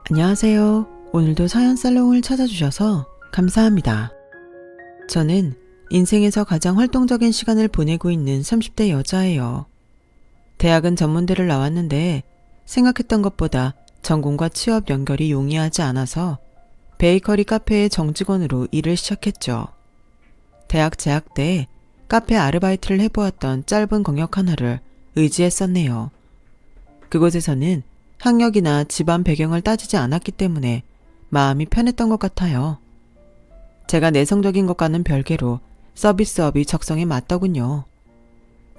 안녕하세요. 오늘도 사연살롱을 찾아주셔서 감사합니다. 저는 인생에서 가장 활동적인 시간을 보내고 있는 30대 여자예요. 대학은 전문대를 나왔는데 생각했던 것보다 전공과 취업 연결이 용이하지 않아서 베이커리 카페의 정직원으로 일을 시작했죠. 대학 재학 때 카페 아르바이트를 해보았던 짧은 경력 하나를 의지했었네요. 그곳에서는 학력이나 집안 배경을 따지지 않았기 때문에 마음이 편했던 것 같아요. 제가 내성적인 것과는 별개로 서비스업이 적성에 맞더군요.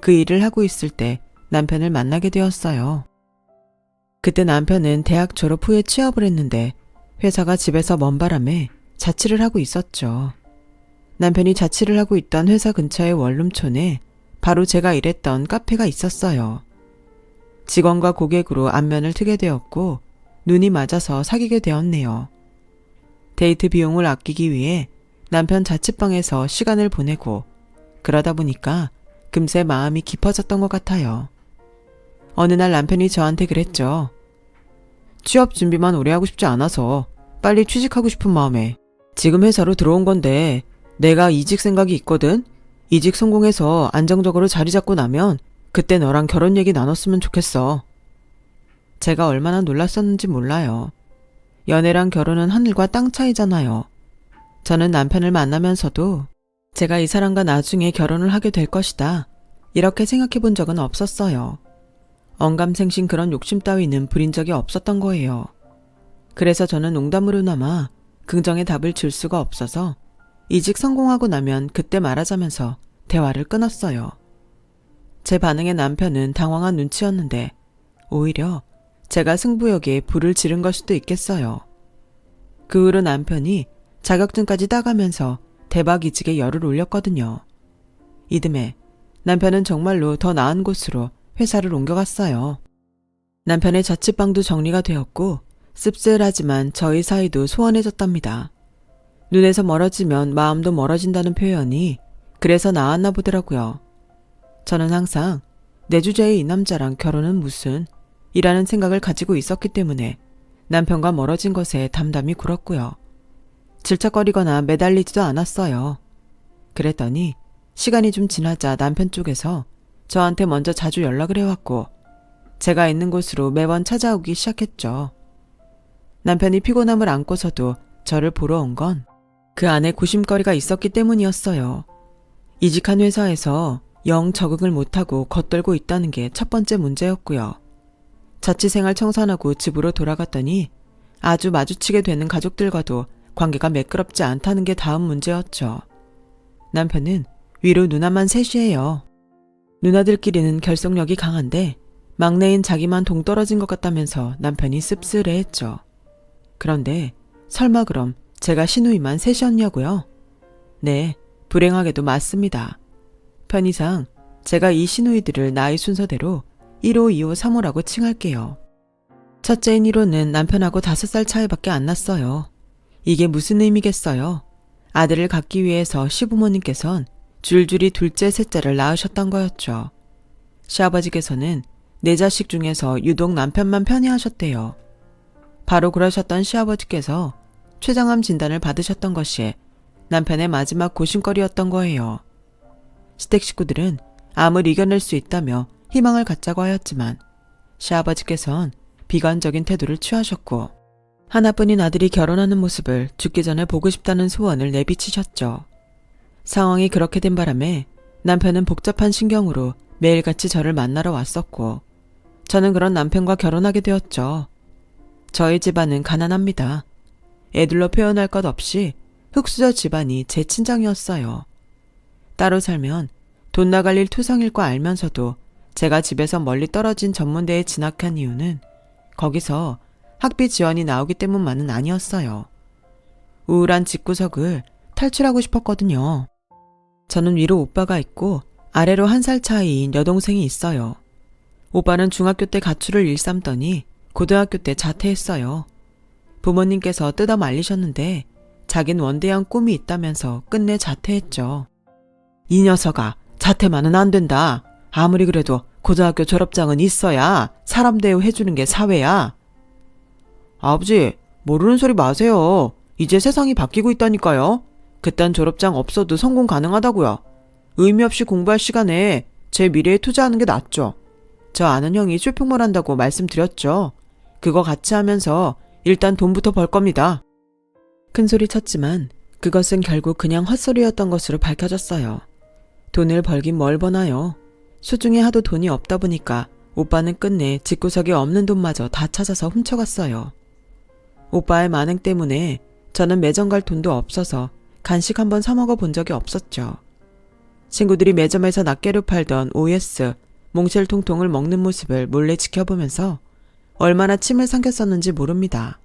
그 일을 하고 있을 때 남편을 만나게 되었어요. 그때 남편은 대학 졸업 후에 취업을 했는데 회사가 집에서 먼 바람에 자취를 하고 있었죠. 남편이 자취를 하고 있던 회사 근처의 원룸촌에 바로 제가 일했던 카페가 있었어요. 직원과 고객으로 안면을 트게 되었고 눈이 맞아서 사귀게 되었네요. 데이트 비용을 아끼기 위해 남편 자취방에서 시간을 보내고 그러다 보니까 금세 마음이 깊어졌던 것 같아요. 어느 날 남편이 저한테 그랬죠. 취업 준비만 오래 하고 싶지 않아서 빨리 취직하고 싶은 마음에 지금 회사로 들어온 건데 내가 이직 생각이 있거든? 이직 성공해서 안정적으로 자리 잡고 나면 그때 너랑 결혼 얘기 나눴으면 좋겠어. 제가 얼마나 놀랐었는지 몰라요. 연애랑 결혼은 하늘과 땅 차이잖아요. 저는 남편을 만나면서도 제가 이 사람과 나중에 결혼을 하게 될 것이다. 이렇게 생각해 본 적은 없었어요. 언감생심 그런 욕심 따위는 부린 적이 없었던 거예요. 그래서 저는 농담으로나마 긍정의 답을 줄 수가 없어서 이직 성공하고 나면 그때 말하자면서 대화를 끊었어요. 제 반응에 남편은 당황한 눈치였는데 오히려 제가 승부욕에 불을 지른 걸 수도 있겠어요. 그 후로 남편이 자격증까지 따가면서 대박이직에 열을 올렸거든요. 이듬해 남편은 정말로 더 나은 곳으로 회사를 옮겨갔어요. 남편의 자취방도 정리가 되었고 씁쓸하지만 저희 사이도 소원해졌답니다. 눈에서 멀어지면 마음도 멀어진다는 표현이 그래서 나왔나 보더라고요. 저는 항상 내 주제의 이 남자랑 결혼은 무슨 이라는 생각을 가지고 있었기 때문에 남편과 멀어진 것에 담담히 굴었고요. 질척거리거나 매달리지도 않았어요. 그랬더니 시간이 좀 지나자 남편 쪽에서 저한테 먼저 자주 연락을 해왔고 제가 있는 곳으로 매번 찾아오기 시작했죠. 남편이 피곤함을 안고서도 저를 보러 온 건 그 안에 고심거리가 있었기 때문이었어요. 이직한 회사에서 영 적응을 못하고 겉돌고 있다는 게 첫 번째 문제였고요. 자취생활 청산하고 집으로 돌아갔더니 아주 마주치게 되는 가족들과도 관계가 매끄럽지 않다는 게 다음 문제였죠. 남편은 위로 누나만 셋이에요. 누나들끼리는 결속력이 강한데 막내인 자기만 동떨어진 것 같다면서 남편이 씁쓸해했죠. 그런데 설마 그럼 제가 시누이만 셋이었냐고요? 네, 불행하게도 맞습니다. 편의상 제가 이 시누이들을 나이 순서대로 1호, 2호, 3호라고 칭할게요. 첫째인 1호는 남편하고 5살 차이밖에 안 났어요. 이게 무슨 의미겠어요? 아들을 갖기 위해서 시부모님께선 줄줄이 둘째, 셋째를 낳으셨던 거였죠. 시아버지께서는 4자식 중에서 유독 남편만 편애하셨대요. 바로 그러셨던 시아버지께서 췌장암 진단을 받으셨던 것이 남편의 마지막 고심거리였던 거예요. 시댁 식구들은 암을 이겨낼 수 있다며 희망을 갖자고 하였지만 시아버지께선 비관적인 태도를 취하셨고 하나뿐인 아들이 결혼하는 모습을 죽기 전에 보고 싶다는 소원을 내비치셨죠. 상황이 그렇게 된 바람에 남편은 복잡한 신경으로 매일같이 저를 만나러 왔었고 저는 그런 남편과 결혼하게 되었죠. 저희 집안은 가난합니다. 애들로 표현할 것 없이 흙수저 집안이 제 친정이었어요. 따로 살면 돈 나갈 일 투성일 거 알면서도 제가 집에서 멀리 떨어진 전문대에 진학한 이유는 거기서 학비 지원이 나오기 때문만은 아니었어요. 우울한 집구석을 탈출하고 싶었거든요. 저는 위로 오빠가 있고 아래로 1살 차이인 여동생이 있어요. 오빠는 중학교 때 가출을 일삼더니 고등학교 때 자퇴했어요. 부모님께서 뜯어 말리셨는데 자긴 원대한 꿈이 있다면서 끝내 자퇴했죠. 이 녀석아, 자퇴만은 안 된다. 아무리 그래도 고등학교 졸업장은 있어야 사람 대우해주는 게 사회야. 아버지, 모르는 소리 마세요. 이제 세상이 바뀌고 있다니까요. 그딴 졸업장 없어도 성공 가능하다고요. 의미 없이 공부할 시간에 제 미래에 투자하는 게 낫죠. 저 아는 형이 쇼핑몰 한다고 말씀드렸죠. 그거 같이 하면서 일단 돈부터 벌 겁니다. 큰소리 쳤지만 그것은 결국 그냥 헛소리였던 것으로 밝혀졌어요. 돈을 벌긴 뭘 버나요. 수중에 하도 돈이 없다 보니까 오빠는 끝내 집구석에 없는 돈마저 다 찾아서 훔쳐갔어요. 오빠의 만행 때문에 저는 매점 갈 돈도 없어서 간식 한번 사 먹어 본 적이 없었죠. 친구들이 매점에서 낱개로 팔던 OS, 몽쉘통통을 먹는 모습을 몰래 지켜보면서 얼마나 침을 삼켰었는지 모릅니다.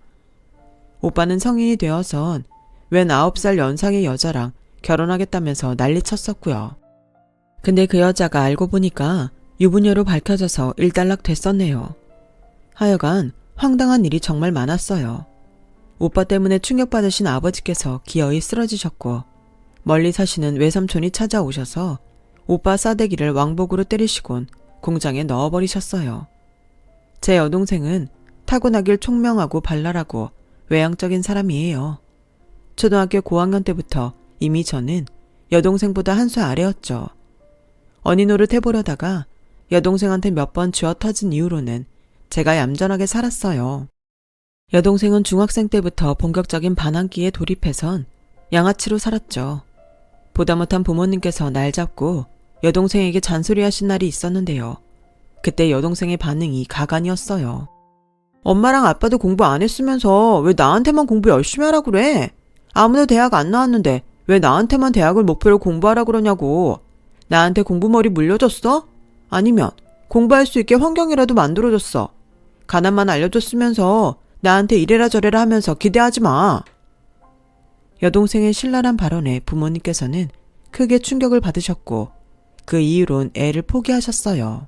오빠는 성인이 되어선 웬 9살 연상의 여자랑 결혼하겠다면서 난리쳤었고요. 근데 그 여자가 알고 보니까 유부녀로 밝혀져서 일단락 됐었네요. 하여간 황당한 일이 정말 많았어요. 오빠 때문에 충격받으신 아버지께서 기어이 쓰러지셨고 멀리 사시는 외삼촌이 찾아오셔서 오빠 싸대기를 왕복으로 때리시곤 공장에 넣어버리셨어요. 제 여동생은 타고나길 총명하고 발랄하고 외향적인 사람이에요. 초등학교 고학년 때부터 이미 저는 여동생보다 한 수 아래였죠. 언니 노릇 해보려다가 여동생한테 몇 번 쥐어 터진 이후로는 제가 얌전하게 살았어요. 여동생은 중학생 때부터 본격적인 반항기에 돌입해선 양아치로 살았죠. 보다 못한 부모님께서 날 잡고 여동생에게 잔소리하신 날이 있었는데요. 그때 여동생의 반응이 가관이었어요. 엄마랑 아빠도 공부 안 했으면서 왜 나한테만 공부 열심히 하라 그래? 아무도 대학 안 나왔는데 왜 나한테만 대학을 목표로 공부하라 그러냐고. 나한테 공부머리 물려줬어? 아니면 공부할 수 있게 환경이라도 만들어줬어. 가난만 알려줬으면서 나한테 이래라 저래라 하면서 기대하지 마. 여동생의 신랄한 발언에 부모님께서는 크게 충격을 받으셨고 그 이후론 애를 포기하셨어요.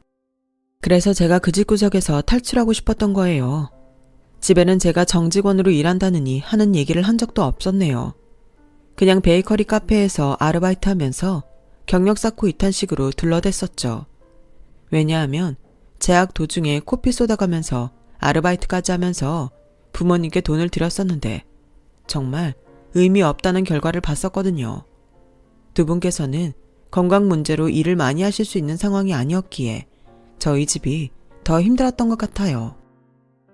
그래서 제가 그 집구석에서 탈출하고 싶었던 거예요. 집에는 제가 정직원으로 일한다느니 하는 얘기를 한 적도 없었네요. 그냥 베이커리 카페에서 아르바이트 하면서 경력 쌓고 이탄식으로 둘러댔었죠. 왜냐하면 재학 도중에 코피 쏟아가면서 아르바이트까지 하면서 부모님께 돈을 들였었는데 정말 의미 없다는 결과를 봤었거든요. 두 분께서는 건강 문제로 일을 많이 하실 수 있는 상황이 아니었기에 저희 집이 더 힘들었던 것 같아요.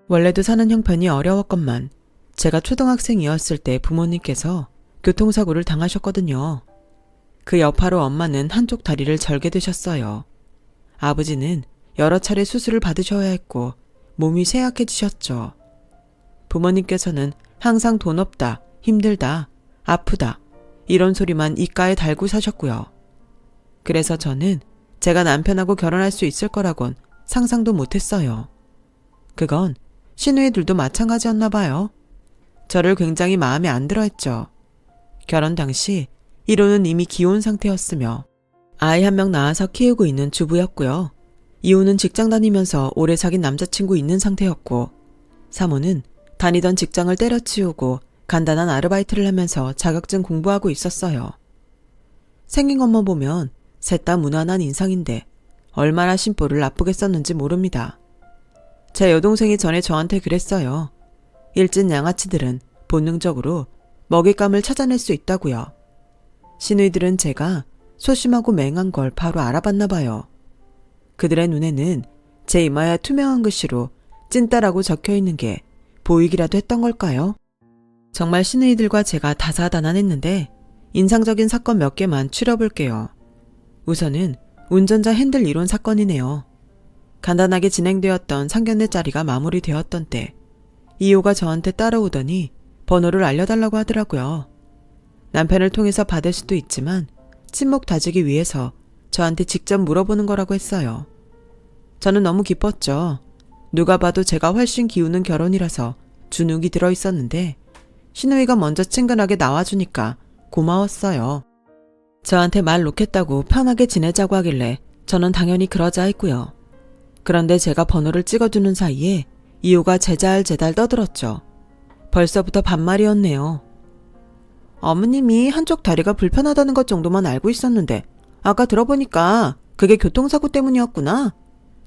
원래도 사는 형편이 어려웠건만 제가 초등학생이었을 때 부모님께서 교통사고를 당하셨거든요. 그 여파로 엄마는 한쪽 다리를 절게 되셨어요. 아버지는 여러 차례 수술을 받으셔야 했고 몸이 쇠약해지셨죠. 부모님께서는 항상 돈 없다, 힘들다, 아프다 이런 소리만 입가에 달고 사셨고요. 그래서 저는 제가 남편하고 결혼할 수 있을 거라곤 상상도 못했어요. 그건 시누이들도 마찬가지였나 봐요. 저를 굉장히 마음에 안 들어 했죠. 결혼 당시 이호는 이미 기혼 상태였으며 아이 한 명 낳아서 키우고 있는 주부였고요. 이호는 직장 다니면서 오래 사귄 남자친구 있는 상태였고 사모는 다니던 직장을 때려치우고 간단한 아르바이트를 하면서 자격증 공부하고 있었어요. 생긴 것만 보면 셋 다 무난한 인상인데 얼마나 심보를 나쁘게 썼는지 모릅니다. 제 여동생이 전에 저한테 그랬어요. 일진 양아치들은 본능적으로 먹잇감을 찾아낼 수 있다고요. 시누이들은 제가 소심하고 맹한 걸 바로 알아봤나 봐요. 그들의 눈에는 제 이마에 투명한 글씨로 찐따라고 적혀있는 게 보이기라도 했던 걸까요? 정말 시누이들과 제가 다사다난했는데 인상적인 사건 몇 개만 추려볼게요. 우선은 운전자 핸들 이론 사건이네요. 간단하게 진행되었던 상견례 자리가 마무리되었던 때 이호가 저한테 따라오더니 번호를 알려달라고 하더라고요. 남편을 통해서 받을 수도 있지만 친목 다지기 위해서 저한테 직접 물어보는 거라고 했어요. 저는 너무 기뻤죠. 누가 봐도 제가 훨씬 기우는 결혼이라서 주눅이 들어있었는데 시누이가 먼저 친근하게 나와주니까 고마웠어요. 저한테 말 놓겠다고 편하게 지내자고 하길래 저는 당연히 그러자 했고요. 그런데 제가 번호를 찍어주는 사이에 이호가 제잘제잘 떠들었죠. 벌써부터 반말이었네요. 어머님이 한쪽 다리가 불편하다는 것 정도만 알고 있었는데 아까 들어보니까 그게 교통사고 때문이었구나.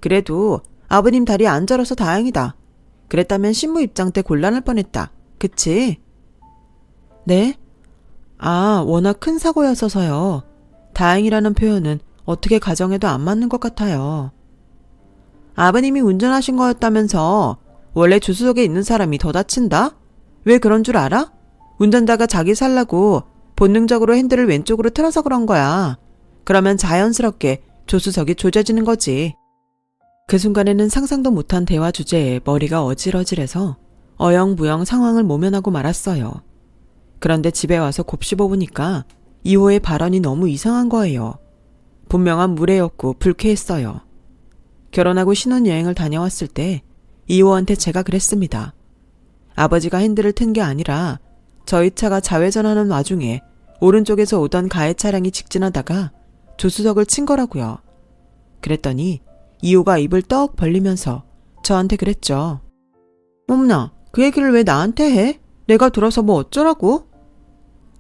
그래도 아버님 다리 안 절어서 다행이다. 그랬다면 신부 입장 때 곤란할 뻔했다. 그치? 네? 아, 워낙 큰 사고였어서요. 다행이라는 표현은 어떻게 가정해도 안 맞는 것 같아요. 아버님이 운전하신 거였다면서 원래 조수석에 있는 사람이 더 다친다? 왜 그런 줄 알아? 운전자가 자기 살라고 본능적으로 핸들을 왼쪽으로 틀어서 그런 거야. 그러면 자연스럽게 조수석이 조져지는 거지. 그 순간에는 상상도 못한 대화 주제에 머리가 어질어질해서 어영부영 상황을 모면하고 말았어요. 그런데 집에 와서 곱씹어보니까 이호의 발언이 너무 이상한 거예요. 분명한 무례였고 불쾌했어요. 결혼하고 신혼여행을 다녀왔을 때 이호한테 제가 그랬습니다. 아버지가 핸들을 튼 게 아니라 저희 차가 좌회전하는 와중에 오른쪽에서 오던 가해 차량이 직진하다가 조수석을 친 거라고요. 그랬더니 이호가 입을 떡 벌리면서 저한테 그랬죠. 어머나, 그 얘기를 왜 나한테 해? 내가 들어서 뭐 어쩌라고?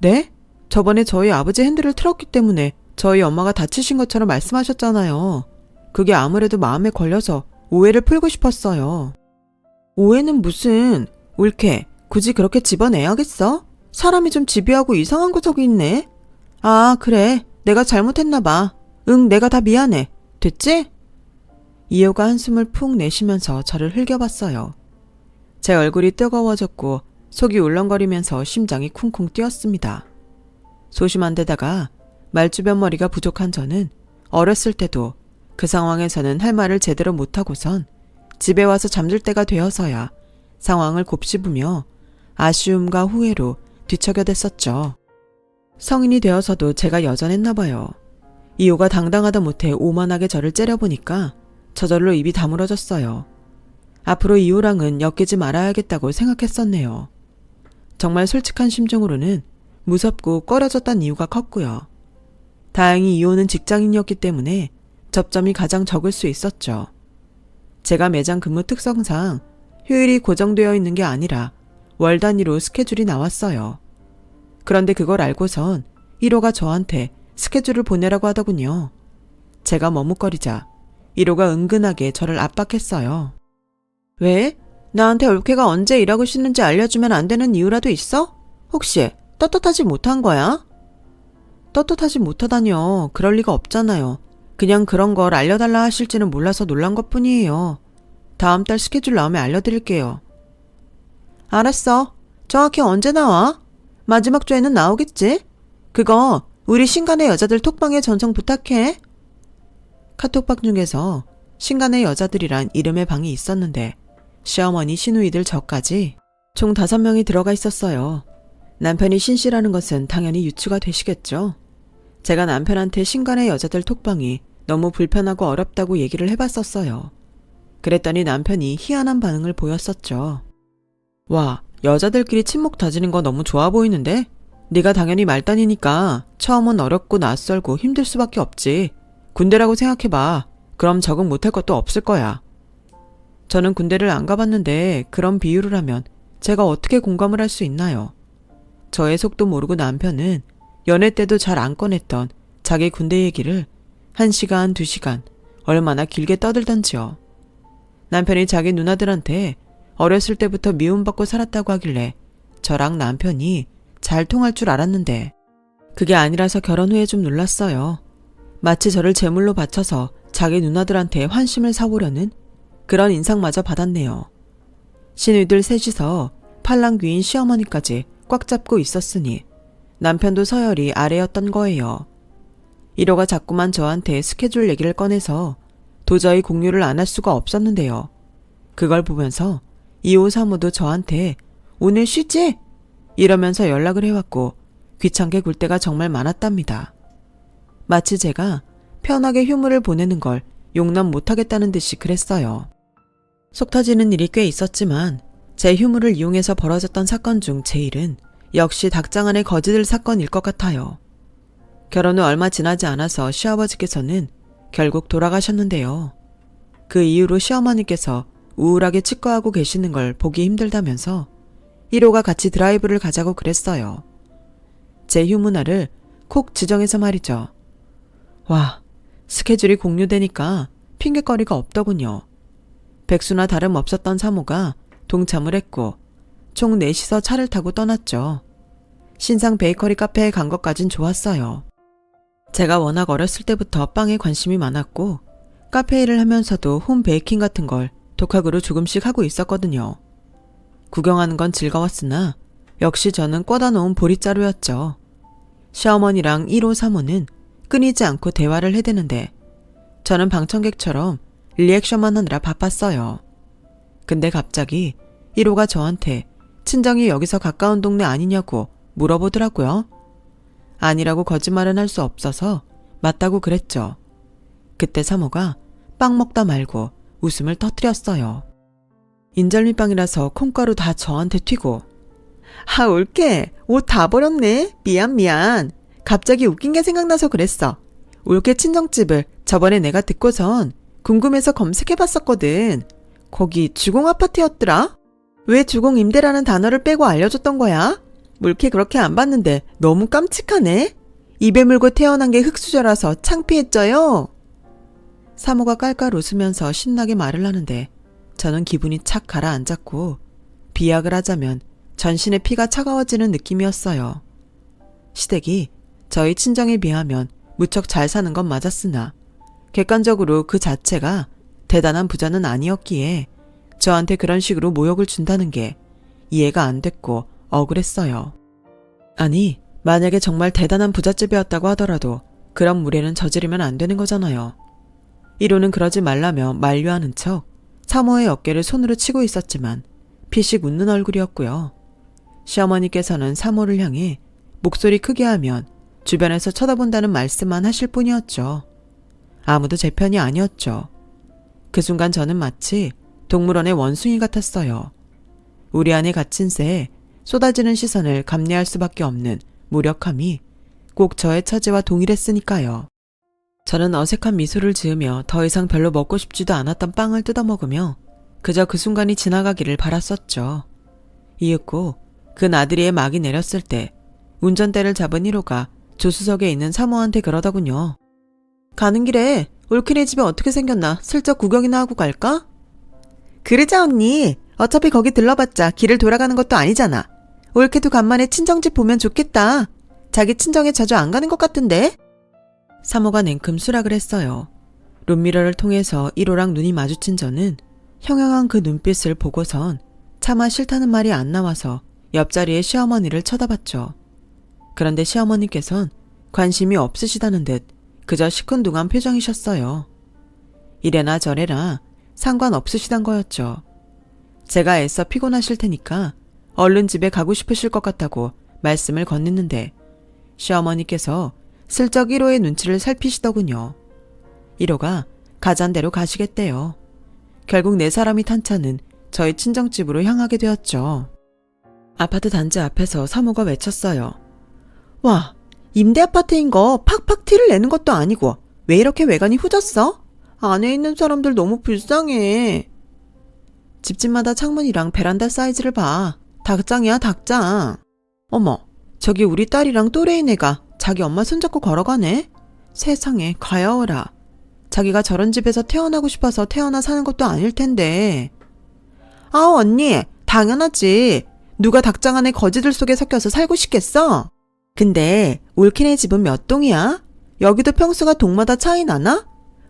네? 저번에 저희 아버지 핸들을 틀었기 때문에 저희 엄마가 다치신 것처럼 말씀하셨잖아요. 그게 아무래도 마음에 걸려서 오해를 풀고 싶었어요. 오해는 무슨, 옳게 굳이 그렇게 집어내야겠어? 사람이 좀 집요하고 이상한 구석이 있네. 아, 그래. 내가 잘못했나 봐. 응, 내가 다 미안해. 됐지? 이호가 한숨을 푹 내쉬면서 저를 흘겨봤어요. 제 얼굴이 뜨거워졌고 속이 울렁거리면서 심장이 쿵쿵 뛰었습니다. 소심한 데다가 말주변 머리가 부족한 저는 어렸을 때도 그 상황에서는 할 말을 제대로 못하고선 집에 와서 잠들 때가 되어서야 상황을 곱씹으며 아쉬움과 후회로 뒤척여댔었죠. 성인이 되어서도 제가 여전했나 봐요. 이호가 당당하다 못해 오만하게 저를 째려보니까 저절로 입이 다물어졌어요. 앞으로 이호랑은 엮이지 말아야겠다고 생각했었네요. 정말 솔직한 심정으로는 무섭고 꺼려졌단 이유가 컸고요. 다행히 이호는 직장인이었기 때문에 접점이 가장 적을 수 있었죠. 제가 매장 근무 특성상 휴일이 고정되어 있는 게 아니라 월 단위로 스케줄이 나왔어요. 그런데 그걸 알고선 1호가 저한테 스케줄을 보내라고 하더군요. 제가 머뭇거리자 1호가 은근하게 저를 압박했어요. 왜? 나한테 올케가 언제 일하고 쉬는지 알려주면 안 되는 이유라도 있어? 혹시 떳떳하지 못한 거야? 떳떳하지 못하다뇨. 그럴 리가 없잖아요. 그냥 그런 걸 알려달라 하실지는 몰라서 놀란 것뿐이에요. 다음 달 스케줄 나오면 알려드릴게요. 알았어. 정확히 언제 나와? 마지막 주에는 나오겠지? 그거 우리 신간의 여자들 톡방에 전송 부탁해. 카톡방 중에서 신간의 여자들이란 이름의 방이 있었는데 시어머니, 시누이들 저까지 총 5명이 들어가 있었어요. 남편이 신씨라는 것은 당연히 유추가 되시겠죠. 제가 남편한테 신간의 여자들 톡방이 너무 불편하고 어렵다고 얘기를 해봤었어요. 그랬더니 남편이 희한한 반응을 보였었죠. 와, 여자들끼리 친목 다지는 거 너무 좋아 보이는데? 네가 당연히 말단이니까 처음은 어렵고 낯설고 힘들 수밖에 없지. 군대라고 생각해봐. 그럼 적응 못할 것도 없을 거야. 저는 군대를 안 가봤는데 그런 비유를 하면 제가 어떻게 공감을 할 수 있나요? 저의 속도 모르고 남편은 연애 때도 잘 안 꺼냈던 자기 군대 얘기를 1시간, 2시간 얼마나 길게 떠들던지요. 남편이 자기 누나들한테 어렸을 때부터 미움받고 살았다고 하길래 저랑 남편이 잘 통할 줄 알았는데 그게 아니라서 결혼 후에 좀 놀랐어요. 마치 저를 제물로 바쳐서 자기 누나들한테 환심을 사보려는 그런 인상마저 받았네요. 시누이들 셋이서 팔랑귀인 시어머니까지 꽉 잡고 있었으니 남편도 서열이 아래였던 거예요. 1호가 자꾸만 저한테 스케줄 얘기를 꺼내서 도저히 공유를 안 할 수가 없었는데요. 그걸 보면서 2호 사모도 저한테 오늘 쉬지? 이러면서 연락을 해왔고 귀찮게 굴 때가 정말 많았답니다. 마치 제가 편하게 휴무를 보내는 걸 용납 못하겠다는 듯이 그랬어요. 속 터지는 일이 꽤 있었지만 제 휴무를 이용해서 벌어졌던 사건 중 제일은 역시 닭장 안의 거지들 사건일 것 같아요. 결혼 후 얼마 지나지 않아서 시아버지께서는 결국 돌아가셨는데요. 그 이후로 시어머니께서 우울하게 치과하고 계시는 걸 보기 힘들다면서 1호가 같이 드라이브를 가자고 그랬어요. 제 휴무날을 콕 지정해서 말이죠. 와, 스케줄이 공유되니까 핑계거리가 없더군요. 백수나 다름없었던 사모가 동참을 했고 총 4시서 차를 타고 떠났죠. 신상 베이커리 카페에 간 것까진 좋았어요. 제가 워낙 어렸을 때부터 빵에 관심이 많았고 카페 일을 하면서도 홈 베이킹 같은 걸 독학으로 조금씩 하고 있었거든요. 구경하는 건 즐거웠으나 역시 저는 꽂아 놓은 보릿자루였죠. 시어머니랑 1호, 3호는 끊이지 않고 대화를 해대는데 저는 방청객처럼 리액션만 하느라 바빴어요. 근데 갑자기 1호가 저한테 친정이 여기서 가까운 동네 아니냐고 물어보더라고요. 아니라고 거짓말은 할 수 없어서 맞다고 그랬죠. 그때 3호가 빵 먹다 말고 웃음을 터뜨렸어요. 인절미빵이라서 콩가루 다 저한테 튀고 아 올케 옷 다 버렸네. 미안. 갑자기 웃긴 게 생각나서 그랬어. 올케 친정집을 저번에 내가 듣고선 궁금해서 검색해봤었거든. 거기 주공 아파트였더라? 왜 주공 임대라는 단어를 빼고 알려줬던 거야? 올케 그렇게 안 봤는데 너무 깜찍하네. 입에 물고 태어난 게 흙수저라서 창피했죠요. 사모가 깔깔 웃으면서 신나게 말을 하는데 저는 기분이 착 가라앉았고 비약을 하자면 전신의 피가 차가워지는 느낌이었어요. 시댁이 저희 친정에 비하면 무척 잘 사는 건 맞았으나 객관적으로 그 자체가 대단한 부자는 아니었기에 저한테 그런 식으로 모욕을 준다는 게 이해가 안 됐고 억울했어요. 아니, 만약에 정말 대단한 부잣집이었다고 하더라도 그런 무례는 저지르면 안 되는 거잖아요. 1호는 그러지 말라며 만류하는 척 3호의 어깨를 손으로 치고 있었지만 피식 웃는 얼굴이었고요. 시어머니께서는 3호를 향해 목소리 크게 하면 주변에서 쳐다본다는 말씀만 하실 뿐이었죠. 아무도 제 편이 아니었죠. 그 순간 저는 마치 동물원의 원숭이 같았어요. 우리 안에 갇힌 새에 쏟아지는 시선을 감내할 수밖에 없는 무력함이 꼭 저의 처지와 동일했으니까요. 저는 어색한 미소를 지으며 더 이상 별로 먹고 싶지도 않았던 빵을 뜯어먹으며 그저 그 순간이 지나가기를 바랐었죠. 이윽고 그 나들이에 막이 내렸을 때 운전대를 잡은 1호가 조수석에 있는 3호한테 그러더군요. 가는 길에 올케네 집에 어떻게 생겼나 슬쩍 구경이나 하고 갈까? 그러자 언니. 어차피 거기 들러봤자 길을 돌아가는 것도 아니잖아. 올케도 간만에 친정집 보면 좋겠다. 자기 친정에 자주 안 가는 것 같은데? 3호가 냉큼 수락을 했어요. 룸미러를 통해서 1호랑 눈이 마주친 저는 형형한 그 눈빛을 보고선 차마 싫다는 말이 안 나와서 옆자리의 시어머니를 쳐다봤죠. 그런데 시어머니께선 관심이 없으시다는 듯 그저 시큰둥한 표정이셨어요. 이래나 저래나 상관없으시단 거였죠. 제가 애써 피곤하실 테니까 얼른 집에 가고 싶으실 것 같다고 말씀을 건넸는데 시어머니께서 슬쩍 1호의 눈치를 살피시더군요. 1호가 가잔대로 가시겠대요. 결국 4사람이 탄 차는 저희 친정집으로 향하게 되었죠. 아파트 단지 앞에서 3호가 외쳤어요. 와, 임대 아파트인 거 팍팍 티를 내는 것도 아니고 왜 이렇게 외관이 후졌어? 안에 있는 사람들 너무 불쌍해. 집집마다 창문이랑 베란다 사이즈를 봐. 닭장이야 닭장. 어머, 저기 우리 딸이랑 또래인 애가 자기 엄마 손잡고 걸어가네? 세상에 가여워라. 자기가 저런 집에서 태어나고 싶어서 태어나 사는 것도 아닐 텐데. 아우 언니, 당연하지. 누가 닭장 안에 거지들 속에 섞여서 살고 싶겠어? 근데 올케네 집은 몇 동이야? 여기도 평수가 동마다 차이 나나?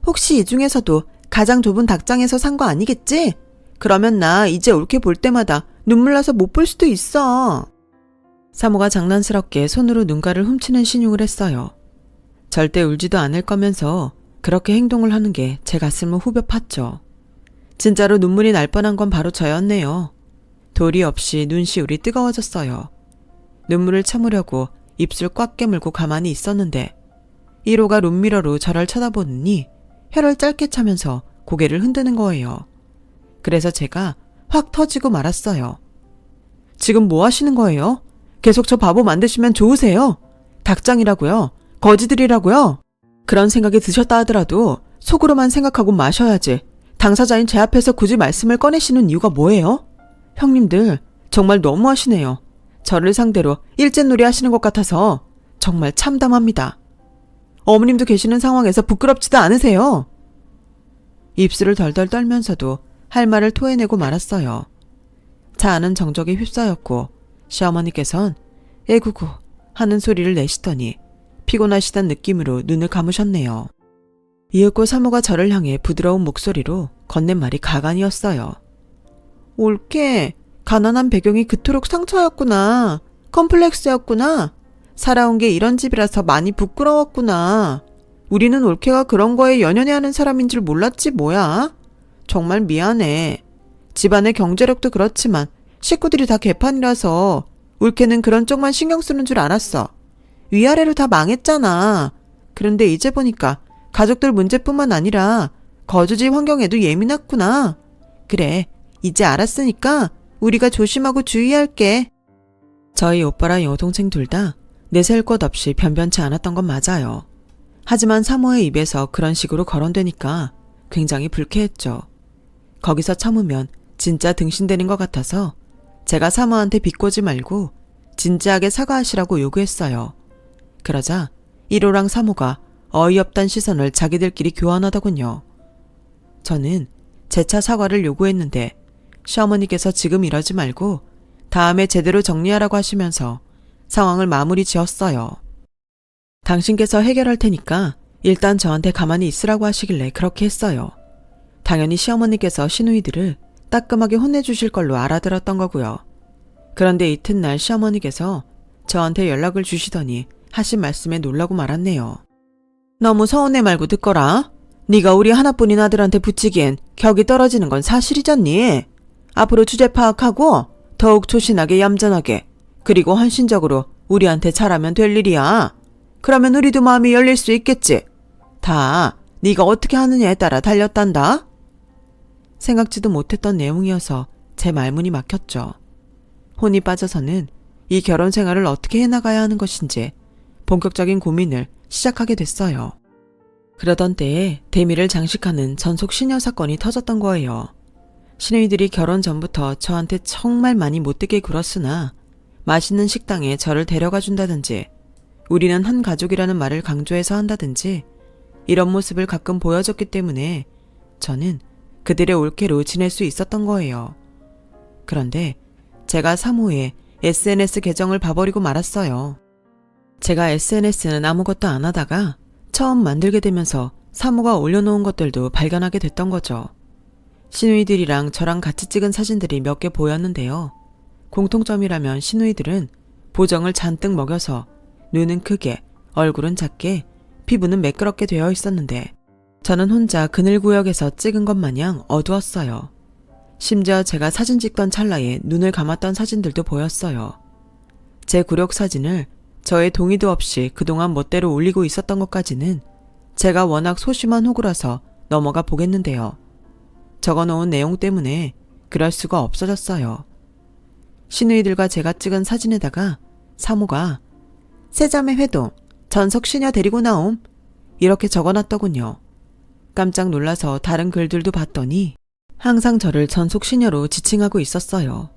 혹시 이 중에서도 가장 좁은 닭장에서 산 거 아니겠지? 그러면 나 이제 올케 볼 때마다 눈물 나서 못 볼 수도 있어. 3호가 장난스럽게 손으로 눈가를 훔치는 신용을 했어요. 절대 울지도 않을 거면서 그렇게 행동을 하는 게 제 가슴을 후벼 팠죠. 진짜로 눈물이 날 뻔한 건 바로 저였네요. 도리 없이 눈시울이 뜨거워졌어요. 눈물을 참으려고 입술 꽉 깨물고 가만히 있었는데 1호가 룸미러로 저를 쳐다보느니 혀를 짧게 차면서 고개를 흔드는 거예요. 그래서 제가 확 터지고 말았어요. 지금 뭐 하시는 거예요? 계속 저 바보 만드시면 좋으세요. 닭장이라고요. 거지들이라고요. 그런 생각이 드셨다 하더라도 속으로만 생각하고 마셔야지. 당사자인 제 앞에서 굳이 말씀을 꺼내시는 이유가 뭐예요? 형님들 정말 너무하시네요. 저를 상대로 일제놀이 하시는 것 같아서 정말 참담합니다. 어머님도 계시는 상황에서 부끄럽지도 않으세요? 입술을 덜덜 떨면서도 할 말을 토해내고 말았어요. 차 안은 정적에 휩싸였고 시어머니께선 에구구 하는 소리를 내시더니 피곤하시단 느낌으로 눈을 감으셨네요. 이윽고 사모가 저를 향해 부드러운 목소리로 건넨 말이 가관이었어요. 옳게 가난한 배경이 그토록 상처였구나. 컴플렉스였구나. 살아온 게 이런 집이라서 많이 부끄러웠구나. 우리는 올케가 그런 거에 연연해 하는 사람인 줄 몰랐지 뭐야. 정말 미안해. 집안의 경제력도 그렇지만 식구들이 다 개판이라서 올케는 그런 쪽만 신경 쓰는 줄 알았어. 위아래로 다 망했잖아. 그런데 이제 보니까 가족들 문제뿐만 아니라 거주지 환경에도 예민했구나. 그래, 이제 알았으니까 우리가 조심하고 주의할게. 저희 오빠랑 여동생 둘 다 내세울 것 없이 변변치 않았던 건 맞아요. 하지만 사모의 입에서 그런 식으로 거론되니까 굉장히 불쾌했죠. 거기서 참으면 진짜 등신대는 것 같아서 제가 사모한테 비꼬지 말고 진지하게 사과하시라고 요구했어요. 그러자 1호랑 사모가 어이없단 시선을 자기들끼리 교환하더군요. 저는 재차 사과를 요구했는데 시어머니께서 지금 이러지 말고 다음에 제대로 정리하라고 하시면서 상황을 마무리 지었어요. 당신께서 해결할 테니까 일단 저한테 가만히 있으라고 하시길래 그렇게 했어요. 당연히 시어머니께서 시누이들을 따끔하게 혼내주실 걸로 알아들었던 거고요. 그런데 이튿날 시어머니께서 저한테 연락을 주시더니 하신 말씀에 놀라고 말았네요. 너무 서운해 말고 듣거라. 네가 우리 하나뿐인 아들한테 붙이기엔 격이 떨어지는 건 사실이잖니. 앞으로 주제 파악하고 더욱 조신하게 얌전하게 그리고 헌신적으로 우리한테 잘하면 될 일이야. 그러면 우리도 마음이 열릴 수 있겠지. 다 네가 어떻게 하느냐에 따라 달렸단다. 생각지도 못했던 내용이어서 제 말문이 막혔죠. 혼이 빠져서는 이 결혼 생활을 어떻게 해나가야 하는 것인지 본격적인 고민을 시작하게 됐어요. 그러던 때에 대미를 장식하는 전속 시녀 사건이 터졌던 거예요. 시누이들이 결혼 전부터 저한테 정말 많이 못되게 굴었으나 맛있는 식당에 저를 데려가 준다든지 우리는 한 가족이라는 말을 강조해서 한다든지 이런 모습을 가끔 보여줬기 때문에 저는 그들의 올케로 지낼 수 있었던 거예요. 그런데 제가 사모의 SNS 계정을 봐버리고 말았어요. 제가 SNS는 아무것도 안 하다가 처음 만들게 되면서 사모가 올려놓은 것들도 발견하게 됐던 거죠. 시누이들이랑 저랑 같이 찍은 사진들이 몇 개 보였는데요. 공통점이라면 시누이들은 보정을 잔뜩 먹여서 눈은 크게, 얼굴은 작게, 피부는 매끄럽게 되어 있었는데 저는 혼자 그늘구역에서 찍은 것 마냥 어두웠어요. 심지어 제가 사진 찍던 찰나에 눈을 감았던 사진들도 보였어요. 제 굴욕 사진을 저의 동의도 없이 그동안 멋대로 올리고 있었던 것까지는 제가 워낙 소심한 호구라서 넘어가 보겠는데요. 적어놓은 내용 때문에 그럴 수가 없어졌어요. 시누이들과 제가 찍은 사진에다가 사모가 세자매 회동, 전석 시녀 데리고 나옴 이렇게 적어놨더군요. 깜짝 놀라서 다른 글들도 봤더니 항상 저를 전속 시녀로 지칭하고 있었어요.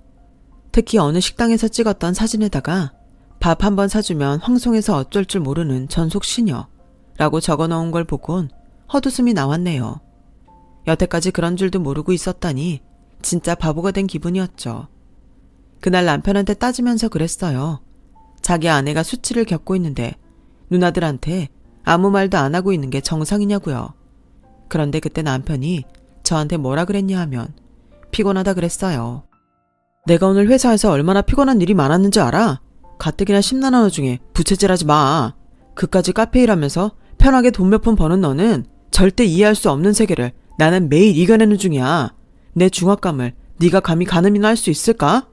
특히 어느 식당에서 찍었던 사진에다가 밥 한 번 사주면 황송해서 어쩔 줄 모르는 전속 시녀라고 적어놓은 걸 보곤 헛웃음이 나왔네요. 여태까지 그런 줄도 모르고 있었다니 진짜 바보가 된 기분이었죠. 그날 남편한테 따지면서 그랬어요. 자기 아내가 수치를 겪고 있는데 누나들한테 아무 말도 안 하고 있는 게 정상이냐고요. 그런데 그때 남편이 저한테 뭐라 그랬냐 하면 피곤하다 그랬어요. 내가 오늘 회사에서 얼마나 피곤한 일이 많았는지 알아? 가뜩이나 심란한 와중에 부채질하지 마. 그까지 카페 일하면서 편하게 돈 몇 푼 버는 너는 절대 이해할 수 없는 세계를 나는 매일 이겨내는 중이야. 내 중압감을 네가 감히 가늠이나 할 수 있을까?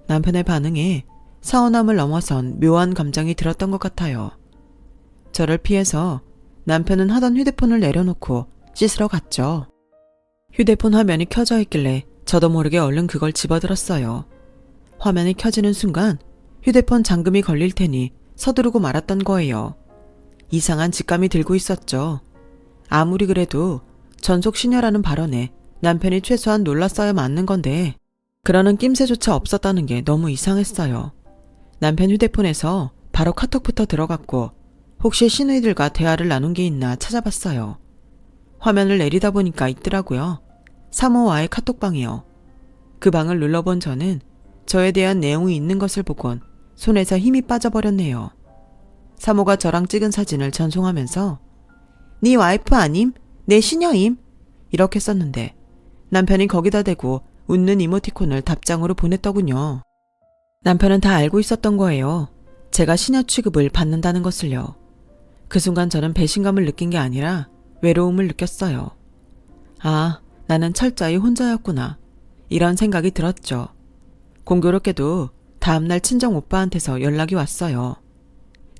남편의 반응에 서운함을 넘어선 묘한 감정이 들었던 것 같아요. 저를 피해서 남편은 하던 휴대폰을 내려놓고 씻으러 갔죠. 휴대폰 화면이 켜져 있길래 저도 모르게 얼른 그걸 집어들었어요. 화면이 켜지는 순간 휴대폰 잠금이 걸릴 테니 서두르고 말았던 거예요. 이상한 직감이 들고 있었죠. 아무리 그래도 전속 시녀라는 발언에 남편이 최소한 놀랐어야 맞는 건데 그러는 낌새조차 없었다는 게 너무 이상했어요. 남편 휴대폰에서 바로 카톡부터 들어갔고 혹시 시누이들과 대화를 나눈 게 있나 찾아봤어요. 화면을 내리다 보니까 있더라고요. 사모와의 카톡방이요. 그 방을 눌러본 저는 저에 대한 내용이 있는 것을 보곤 손에서 힘이 빠져버렸네요. 사모가 저랑 찍은 사진을 전송하면서 네 와이프 아님? 내 시녀임? 이렇게 썼는데 남편이 거기다 대고 웃는 이모티콘을 답장으로 보냈더군요. 남편은 다 알고 있었던 거예요. 제가 시녀 취급을 받는다는 것을요. 그 순간 저는 배신감을 느낀 게 아니라 외로움을 느꼈어요. 아, 나는 철저히 혼자였구나. 이런 생각이 들었죠. 공교롭게도 다음날 친정 오빠한테서 연락이 왔어요.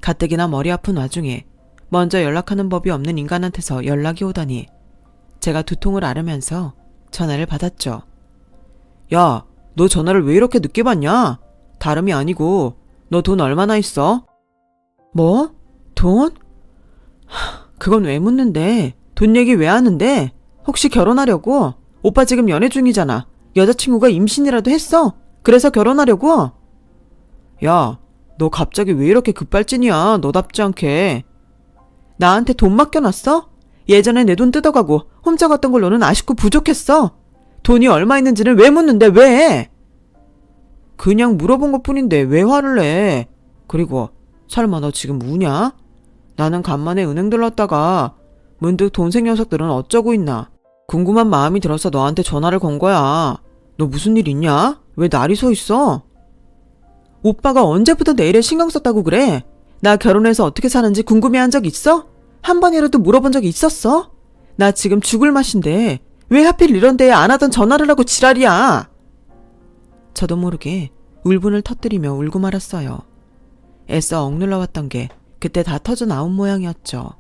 가뜩이나 머리 아픈 와중에 먼저 연락하는 법이 없는 인간한테서 연락이 오다니 제가 두통을 앓으면서 전화를 받았죠. 야, 너 전화를 왜 이렇게 늦게 받냐? 다름이 아니고 너 돈 얼마나 있어? 뭐? 돈? 그건 왜 묻는데? 돈 얘기 왜 하는데? 혹시 결혼하려고? 오빠 지금 연애 중이잖아. 여자친구가 임신이라도 했어? 그래서 결혼하려고? 야, 너 갑자기 왜 이렇게 급발진이야? 너답지 않게. 나한테 돈 맡겨놨어? 예전에 내 돈 뜯어가고 훔쳐갔던 걸로는 아쉽고 부족했어. 돈이 얼마 있는지는 왜 묻는데 왜? 그냥 물어본 것뿐인데 왜 화를 내? 그리고 설마 너 지금 우냐? 나는 간만에 은행 들렀다가 문득 돈생 녀석들은 어쩌고 있나 궁금한 마음이 들어서 너한테 전화를 건 거야. 너 무슨 일 있냐? 왜 날이 서 있어? 오빠가 언제부터 내 일에 신경 썼다고 그래? 나 결혼해서 어떻게 사는지 궁금해한 적 있어? 한 번이라도 물어본 적이 있었어? 나 지금 죽을 맛인데 왜 하필 이런 데에 안 하던 전화를 하고 지랄이야? 저도 모르게 울분을 터뜨리며 울고 말았어요. 애써 억눌러왔던 게 그때 다 터져 나온 모양이었죠.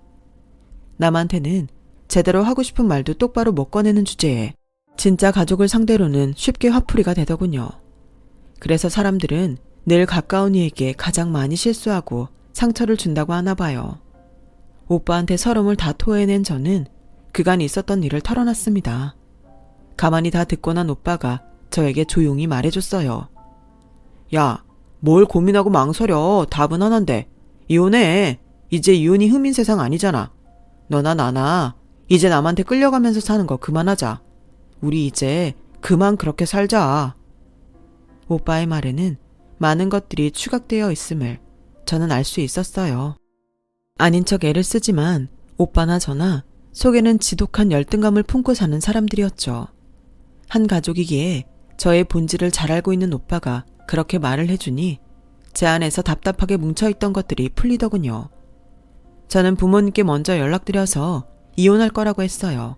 남한테는 제대로 하고 싶은 말도 똑바로 못 꺼내는 주제에 진짜 가족을 상대로는 쉽게 화풀이가 되더군요. 그래서 사람들은 늘 가까운 이에게 가장 많이 실수하고 상처를 준다고 하나 봐요. 오빠한테 서름을 다 토해낸 저는 그간 있었던 일을 털어놨습니다. 가만히 다 듣고 난 오빠가 저에게 조용히 말해줬어요. 야, 뭘 고민하고 망설여. 답은 하나인데. 이혼해. 이제 이혼이 흠인 세상 아니잖아. 너나 나나 이제 남한테 끌려가면서 사는 거 그만하자. 우리 이제 그만 그렇게 살자. 오빠의 말에는 많은 것들이 추각되어 있음을 저는 알 수 있었어요. 아닌 척 애를 쓰지만 오빠나 저나 속에는 지독한 열등감을 품고 사는 사람들이었죠. 한 가족이기에 저의 본질을 잘 알고 있는 오빠가 그렇게 말을 해주니 제 안에서 답답하게 뭉쳐있던 것들이 풀리더군요. 저는 부모님께 먼저 연락드려서 이혼할 거라고 했어요.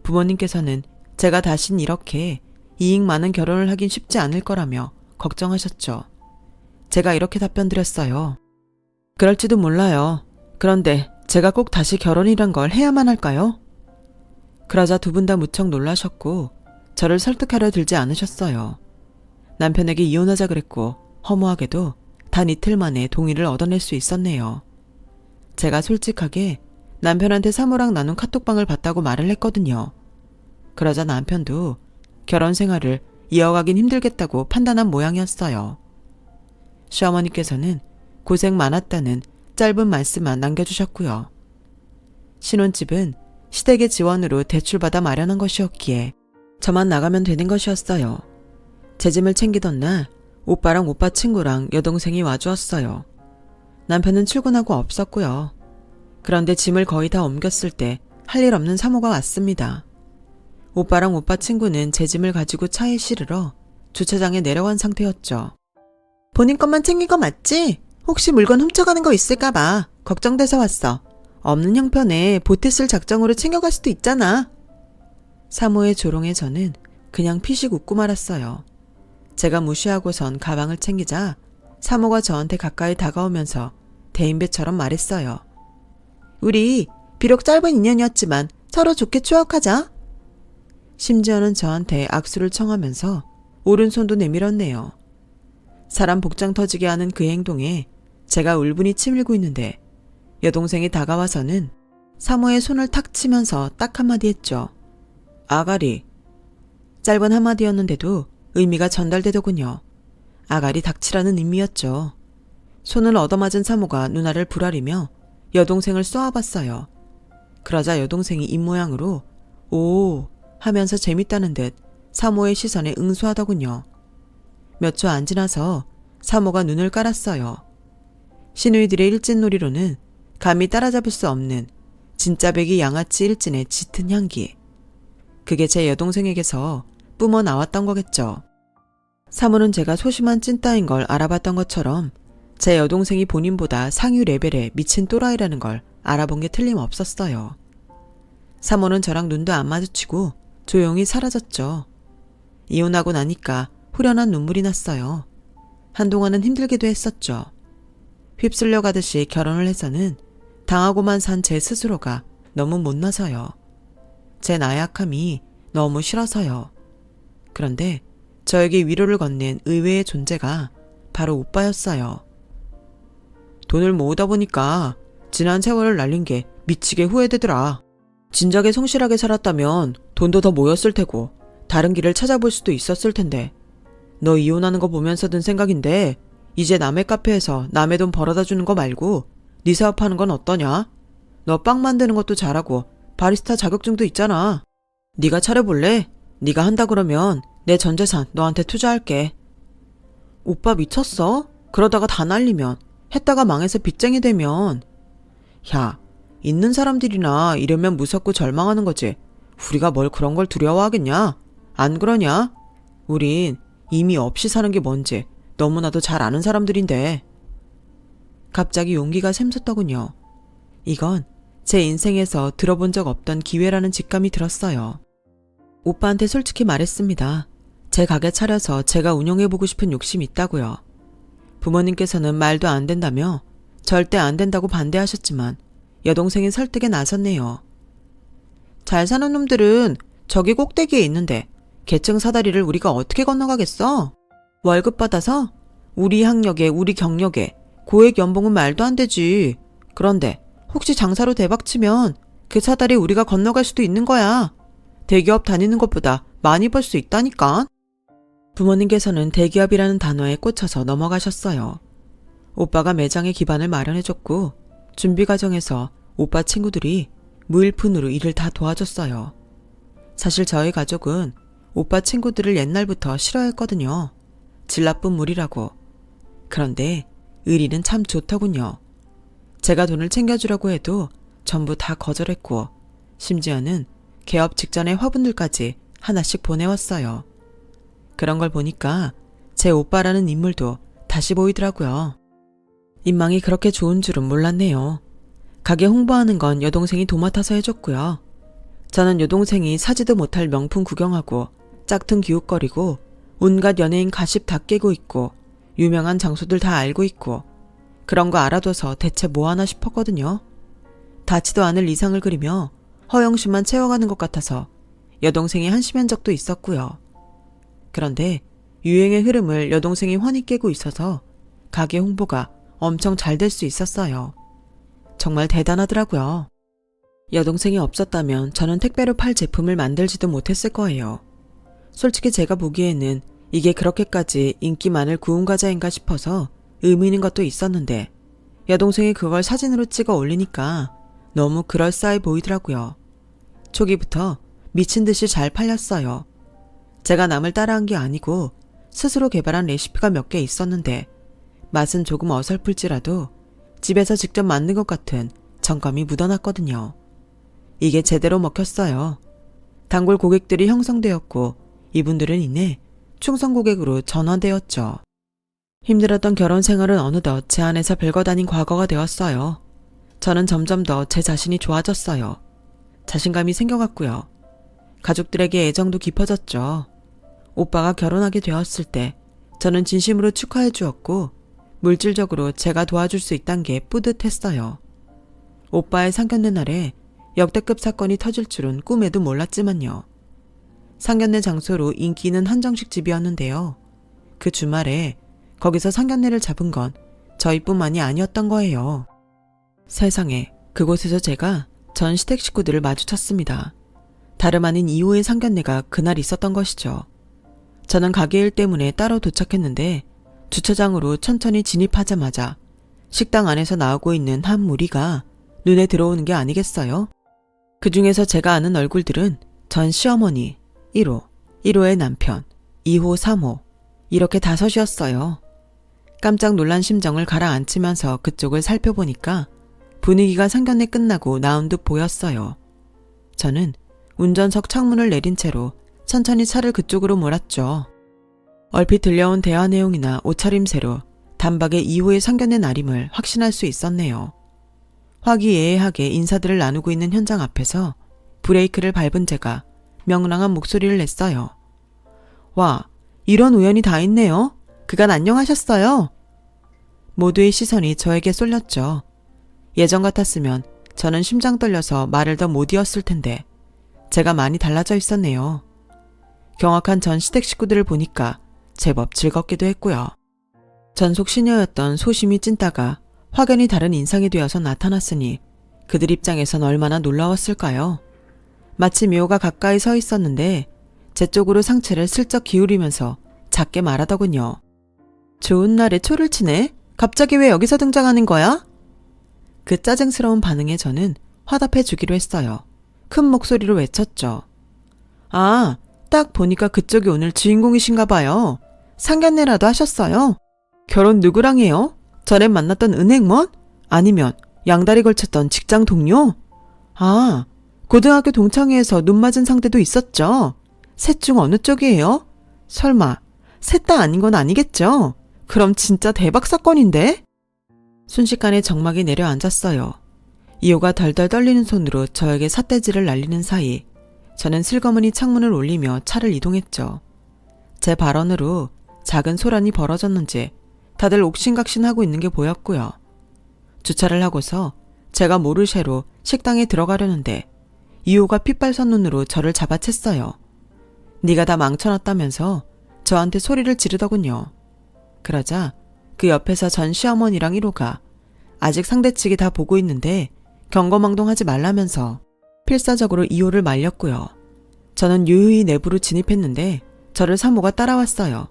부모님께서는 제가 다신 이렇게 이익 많은 결혼을 하긴 쉽지 않을 거라며 걱정하셨죠. 제가 이렇게 답변드렸어요. 그럴지도 몰라요. 그런데 제가 꼭 다시 결혼이란 걸 해야만 할까요? 그러자 두 분 다 무척 놀라셨고 저를 설득하려 들지 않으셨어요. 남편에게 이혼하자 그랬고 허무하게도 단 이틀 만에 동의를 얻어낼 수 있었네요. 제가 솔직하게 남편한테 사모랑 나눈 카톡방을 봤다고 말을 했거든요. 그러자 남편도 결혼 생활을 이어가긴 힘들겠다고 판단한 모양이었어요. 시어머니께서는 고생 많았다는 짧은 말씀만 남겨주셨고요. 신혼집은 시댁의 지원으로 대출받아 마련한 것이었기에 저만 나가면 되는 것이었어요. 제 짐을 챙기던 날 오빠랑 오빠 친구랑 여동생이 와주었어요. 남편은 출근하고 없었고요. 그런데 짐을 거의 다 옮겼을 때 할 일 없는 사모가 왔습니다. 오빠랑 오빠 친구는 제 짐을 가지고 차에 실으러 주차장에 내려간 상태였죠. 본인 것만 챙긴 거 맞지? 혹시 물건 훔쳐가는 거 있을까봐 걱정돼서 왔어. 없는 형편에 보태 쓸 작정으로 챙겨갈 수도 있잖아. 사모의 조롱에 저는 그냥 피식 웃고 말았어요. 제가 무시하고선 가방을 챙기자 사모가 저한테 가까이 다가오면서 대인배처럼 말했어요. 우리 비록 짧은 인연이었지만 서로 좋게 추억하자. 심지어는 저한테 악수를 청하면서 오른손도 내밀었네요. 사람 복장 터지게 하는 그 행동에 제가 울분이 치밀고 있는데 여동생이 다가와서는 사모의 손을 탁 치면서 딱 한마디 했죠. 아가리. 짧은 한마디였는데도 의미가 전달되더군요. 아가리 닥치라는 의미였죠. 손을 얻어맞은 사모가 눈알을 부라리며 여동생을 쏘아봤어요. 그러자 여동생이 입모양으로 오 하면서 재밌다는 듯 사모의 시선에 응수하더군요. 몇 초 안 지나서 사모가 눈을 깔았어요. 시누이들의 일진놀이로는 감히 따라잡을 수 없는 진짜 배기 양아치 일진의 짙은 향기. 그게 제 여동생에게서 뿜어 나왔던 거겠죠. 사모는 제가 소심한 찐따인 걸 알아봤던 것처럼 제 여동생이 본인보다 상위 레벨의 미친 또라이라는 걸 알아본 게 틀림없었어요. 사모는 저랑 눈도 안 마주치고 조용히 사라졌죠. 이혼하고 나니까 후련한 눈물이 났어요. 한동안은 힘들기도 했었죠. 휩쓸려 가듯이 결혼을 해서는 당하고만 산 제 스스로가 너무 못나서요. 제 나약함이 너무 싫어서요. 그런데 저에게 위로를 건넨 의외의 존재가 바로 오빠였어요. 돈을 모으다 보니까 지난 세월을 날린 게 미치게 후회되더라. 진작에 성실하게 살았다면 돈도 더 모였을 테고 다른 길을 찾아볼 수도 있었을 텐데 너 이혼하는 거 보면서 든 생각인데 이제 남의 카페에서 남의 돈 벌어다 주는 거 말고 네 사업하는 건 어떠냐? 너 빵 만드는 것도 잘하고 바리스타 자격증도 있잖아. 네가 차려볼래? 네가 한다 그러면 내 전 재산 너한테 투자할게. 오빠 미쳤어? 그러다가 다 날리면 했다가 망해서 빚쟁이 되면 야, 있는 사람들이나 이러면 무섭고 절망하는 거지. 우리가 뭘 그런 걸 두려워하겠냐? 안 그러냐? 우린 이미 없이 사는 게 뭔지 너무나도 잘 아는 사람들인데. 갑자기 용기가 샘솟더군요. 이건 제 인생에서 들어본 적 없던 기회라는 직감이 들었어요. 오빠한테 솔직히 말했습니다. 제 가게 차려서 제가 운영해보고 싶은 욕심이 있다고요. 부모님께서는 말도 안 된다며 절대 안 된다고 반대하셨지만 여동생이 설득에 나섰네요. 잘 사는 놈들은 저기 꼭대기에 있는데 계층 사다리를 우리가 어떻게 건너가겠어? 월급 받아서 우리 학력에 우리 경력에 고액 연봉은 말도 안 되지. 그런데 혹시 장사로 대박치면 그 사다리 우리가 건너갈 수도 있는 거야. 대기업 다니는 것보다 많이 벌 수 있다니까. 부모님께서는 대기업이라는 단어에 꽂혀서 넘어가셨어요. 오빠가 매장의 기반을 마련해줬고 준비 과정에서 오빠 친구들이 무일푼으로 일을 다 도와줬어요. 사실 저희 가족은 오빠 친구들을 옛날부터 싫어했거든요. 질 나쁜 무리라고. 그런데 의리는 참 좋더군요. 제가 돈을 챙겨주려고 해도 전부 다 거절했고 심지어는 개업 직전의 화분들까지 하나씩 보내왔어요. 그런 걸 보니까 제 오빠라는 인물도 다시 보이더라고요. 인망이 그렇게 좋은 줄은 몰랐네요. 가게 홍보하는 건 여동생이 도맡아서 해줬고요. 저는 여동생이 사지도 못할 명품 구경하고 짝퉁 기웃거리고 온갖 연예인 가십 다 깨고 있고 유명한 장소들 다 알고 있고 그런 거 알아둬서 대체 뭐 하나 싶었거든요. 닿지도 않을 이상을 그리며 허영심만 채워가는 것 같아서 여동생이 한심한 적도 있었고요. 그런데 유행의 흐름을 여동생이 환히 깨고 있어서 가게 홍보가 엄청 잘 될 수 있었어요. 정말 대단하더라고요. 여동생이 없었다면 저는 택배로 팔 제품을 만들지도 못했을 거예요. 솔직히 제가 보기에는 이게 그렇게까지 인기 많을 구운 과자인가 싶어서 의미 있는 것도 있었는데 여동생이 그걸 사진으로 찍어 올리니까 너무 그럴싸해 보이더라고요. 초기부터 미친 듯이 잘 팔렸어요. 제가 남을 따라한 게 아니고 스스로 개발한 레시피가 몇 개 있었는데 맛은 조금 어설플지라도 집에서 직접 만든 것 같은 정감이 묻어났거든요. 이게 제대로 먹혔어요. 단골 고객들이 형성되었고 이분들은 이내 충성 고객으로 전환되었죠. 힘들었던 결혼 생활은 어느덧 제 안에서 별거 아닌 과거가 되었어요. 저는 점점 더 제 자신이 좋아졌어요. 자신감이 생겨갔고요. 가족들에게 애정도 깊어졌죠. 오빠가 결혼하게 되었을 때 저는 진심으로 축하해 주었고 물질적으로 제가 도와줄 수 있다는 게 뿌듯했어요. 오빠의 상견례 날에 역대급 사건이 터질 줄은 꿈에도 몰랐지만요. 상견례 장소로 인기 있는 한정식 집이었는데요. 그 주말에 거기서 상견례를 잡은 건 저희뿐만이 아니었던 거예요. 세상에, 그곳에서 제가 전 시댁 식구들을 마주쳤습니다. 다름 아닌 2호의 상견례가 그날 있었던 것이죠. 저는 가게 일 때문에 따로 도착했는데 주차장으로 천천히 진입하자마자 식당 안에서 나오고 있는 한 무리가 눈에 들어오는 게 아니겠어요? 그 중에서 제가 아는 얼굴들은 전 시어머니 1호, 1호의 남편, 2호, 3호 이렇게 5이었어요. 깜짝 놀란 심정을 가라앉히면서 그쪽을 살펴보니까 분위기가 상견례 끝나고 나온 듯 보였어요. 저는 운전석 창문을 내린 채로 천천히 차를 그쪽으로 몰았죠. 얼핏 들려온 대화 내용이나 옷차림새로 단박에 2호의 상견례 날임을 확신할 수 있었네요. 화기애애하게 인사들을 나누고 있는 현장 앞에서 브레이크를 밟은 제가 명랑한 목소리를 냈어요. 와, 이런 우연이 다 있네요. 그간 안녕하셨어요. 모두의 시선이 저에게 쏠렸죠. 예전 같았으면 저는 심장 떨려서 말을 더 못 이었을 텐데 제가 많이 달라져 있었네요. 경악한 전 시댁 식구들을 보니까 제법 즐겁기도 했고요. 전속 시녀였던 소심이 찐따가 확연히 다른 인상이 되어서 나타났으니 그들 입장에선 얼마나 놀라웠을까요? 마치 묘가 가까이 서 있었는데 제 쪽으로 상체를 슬쩍 기울이면서 작게 말하더군요. 좋은 날에 초를 치네? 갑자기 왜 여기서 등장하는 거야? 그 짜증스러운 반응에 저는 화답해 주기로 했어요. 큰 목소리로 외쳤죠. 아, 딱 보니까 그쪽이 오늘 주인공이신가 봐요. 상견례라도 하셨어요? 결혼 누구랑 해요? 전에 만났던 은행원? 아니면 양다리 걸쳤던 직장 동료? 아, 고등학교 동창회에서 눈 맞은 상대도 있었죠? 셋 중 어느 쪽이에요? 설마 셋 다 아닌 건 아니겠죠? 그럼 진짜 대박 사건인데? 순식간에 정막이 내려앉았어요. 이호가 덜덜 떨리는 손으로 저에게 삿대질을 날리는 사이 저는 슬그머니 창문을 올리며 차를 이동했죠. 제 발언으로 작은 소란이 벌어졌는지 다들 옥신각신하고 있는 게 보였고요. 주차를 하고서 제가 모르쇠로 식당에 들어가려는데 이호가 핏발선 눈으로 저를 잡아챘어요. 네가 다 망쳐놨다면서 저한테 소리를 지르더군요. 그러자 그 옆에서 전 시어머니랑 1호가 아직 상대 측이 다 보고 있는데 경거망동하지 말라면서 필사적으로 2호를 말렸고요. 저는 유유히 내부로 진입했는데 저를 3호가 따라왔어요.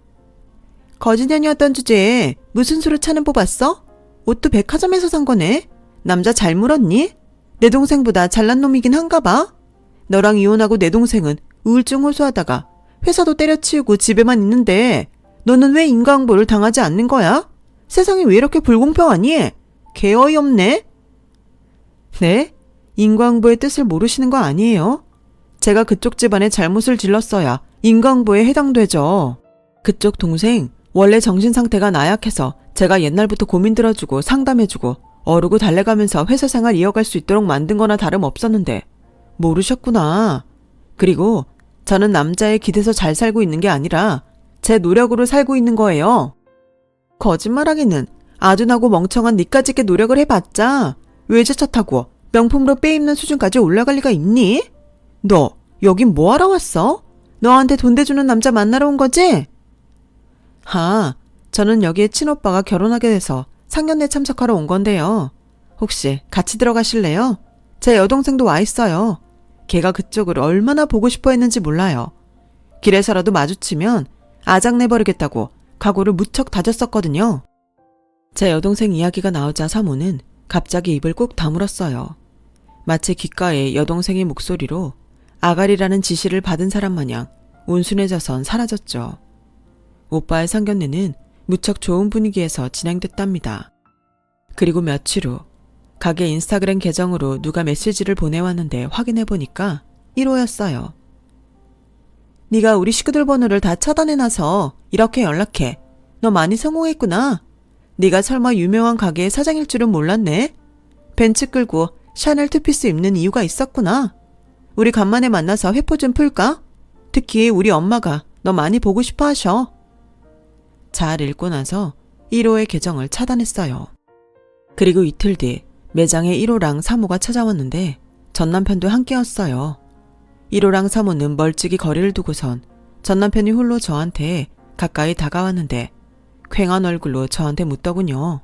거지년이었던 주제에 무슨 수로 차는 뽑았어? 옷도 백화점에서 산 거네? 남자 잘 물었니? 내 동생보다 잘난 놈이긴 한가 봐? 너랑 이혼하고 내 동생은 우울증 호소하다가 회사도 때려치우고 집에만 있는데 너는 왜 인과응보를 당하지 않는 거야? 세상이 왜 이렇게 불공평하니? 개 어이없네? 네? 인과응보의 뜻을 모르시는 거 아니에요? 제가 그쪽 집안에 잘못을 질렀어야 인과응보에 해당되죠. 그쪽 동생 원래 정신 상태가 나약해서 제가 옛날부터 고민 들어주고 상담해주고 어르고 달래가면서 회사 생활 이어갈 수 있도록 만든 거나 다름없었는데 모르셨구나. 그리고 저는 남자의 기대서 잘 살고 있는 게 아니라 제 노력으로 살고 있는 거예요. 거짓말하기는 아둔하고 멍청한 니까짓게 노력을 해봤자 외제차 타고 명품으로 빼입는 수준까지 올라갈 리가 있니? 너 여긴 뭐하러 왔어? 너한테 돈 대주는 남자 만나러 온 거지? 저는 여기에 친오빠가 결혼하게 돼서 상견례 참석하러 온 건데요. 혹시 같이 들어가실래요? 제 여동생도 와 있어요. 걔가 그쪽을 얼마나 보고 싶어 했는지 몰라요. 길에서라도 마주치면 아작내버리겠다고 각오를 무척 다졌었거든요. 제 여동생 이야기가 나오자 사모는 갑자기 입을 꾹 다물었어요. 마치 귓가에 여동생의 목소리로 아가리라는 지시를 받은 사람 마냥 온순해져선 사라졌죠. 오빠의 상견례는 무척 좋은 분위기에서 진행됐답니다. 그리고 며칠 후 가게 인스타그램 계정으로 누가 메시지를 보내왔는데 확인해보니까 1호였어요. 네가 우리 식구들 번호를 다 차단해놔서 이렇게 연락해. 너 많이 성공했구나. 네가 설마 유명한 가게의 사장일 줄은 몰랐네. 벤츠 끌고 샤넬 투피스 입는 이유가 있었구나. 우리 간만에 만나서 회포 좀 풀까? 특히 우리 엄마가 너 많이 보고 싶어 하셔. 잘 읽고 나서 1호의 계정을 차단했어요. 그리고 이틀 뒤 매장에 1호랑 3호가 찾아왔는데 전 남편도 함께였어요. 1호랑 3호는 멀찍이 거리를 두고선 전 남편이 홀로 저한테 가까이 다가왔는데 퀭한 얼굴로 저한테 묻더군요.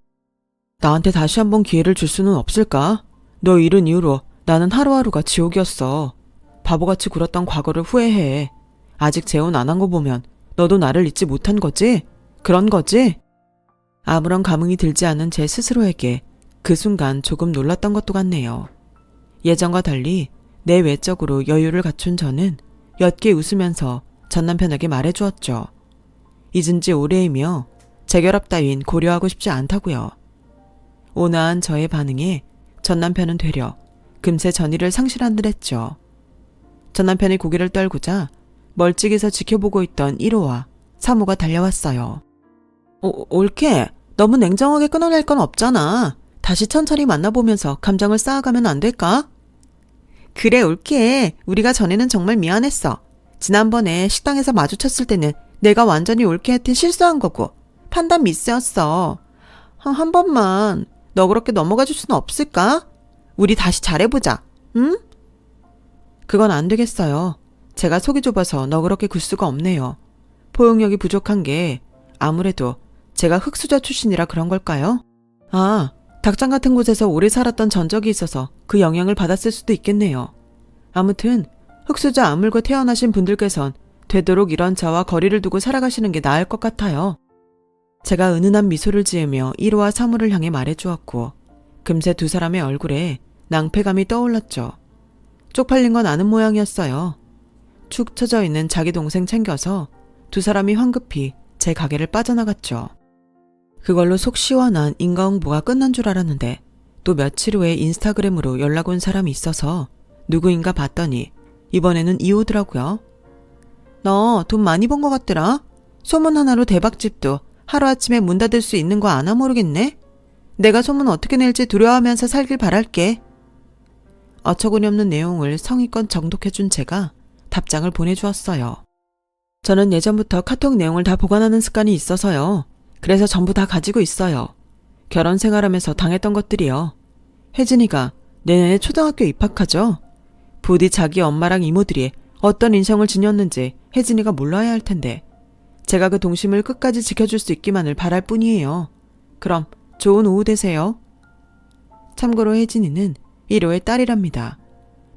나한테 다시 한번 기회를 줄 수는 없을까? 너 잃은 이후로 나는 하루하루가 지옥이었어. 바보같이 굴었던 과거를 후회해. 아직 재혼 안 한 거 보면 너도 나를 잊지 못한 거지? 그런 거지? 아무런 감흥이 들지 않은 제 스스로에게 그 순간 조금 놀랐던 것도 같네요. 예전과 달리 내 외적으로 여유를 갖춘 저는 옅게 웃으면서 전 남편에게 말해주었죠. 잊은 지 오래이며 재결합 따윈 고려하고 싶지 않다고요. 온화한 저의 반응에 전 남편은 되려 금세 전의를 상실한 듯 했죠. 전 남편이 고개를 떨구자 멀찍이서 지켜보고 있던 1호와 3호가 달려왔어요. 올케, 너무 냉정하게 끊어낼 건 없잖아. 다시 천천히 만나보면서 감정을 쌓아가면 안 될까? 그래, 올케. 우리가 전에는 정말 미안했어. 지난번에 식당에서 마주쳤을 때는 내가 완전히 올케한테 실수한 거고 판단 미스였어. 한 번만 너 그렇게 넘어가 줄 수는 없을까? 우리 다시 잘해보자. 응? 그건 안 되겠어요. 제가 속이 좁아서 너그럽게 굴 수가 없네요. 포용력이 부족한 게 아무래도 제가 흑수저 출신이라 그런 걸까요? 아, 닭장 같은 곳에서 오래 살았던 전적이 있어서 그 영향을 받았을 수도 있겠네요. 아무튼 흑수저 아물고 태어나신 분들께선 되도록 이런 저와 거리를 두고 살아가시는 게 나을 것 같아요. 제가 은은한 미소를 지으며 1호와 3호를 향해 말해주었고 금세 두 사람의 얼굴에 낭패감이 떠올랐죠. 쪽팔린 건 아는 모양이었어요. 축 처져 있는 자기 동생 챙겨서 두 사람이 황급히 제 가게를 빠져나갔죠. 그걸로 속 시원한 인과응보가 끝난 줄 알았는데 또 며칠 후에 인스타그램으로 연락 온 사람이 있어서 누구인가 봤더니 이번에는 2호더라고요. 너 돈 많이 번 것 같더라? 소문 하나로 대박집도 하루아침에 문 닫을 수 있는 거 아나 모르겠네? 내가 소문 어떻게 낼지 두려워하면서 살길 바랄게. 어처구니 없는 내용을 성의껏 정독해준 제가 답장을 보내주었어요. 저는 예전부터 카톡 내용을 다 보관하는 습관이 있어서요. 그래서 전부 다 가지고 있어요. 결혼 생활하면서 당했던 것들이요. 혜진이가 내년에 초등학교 입학하죠. 부디 자기 엄마랑 이모들이 어떤 인성을 지녔는지 혜진이가 몰라야 할 텐데 제가 그 동심을 끝까지 지켜줄 수 있기만을 바랄 뿐이에요. 그럼 좋은 오후 되세요. 참고로 혜진이는 1호의 딸이랍니다.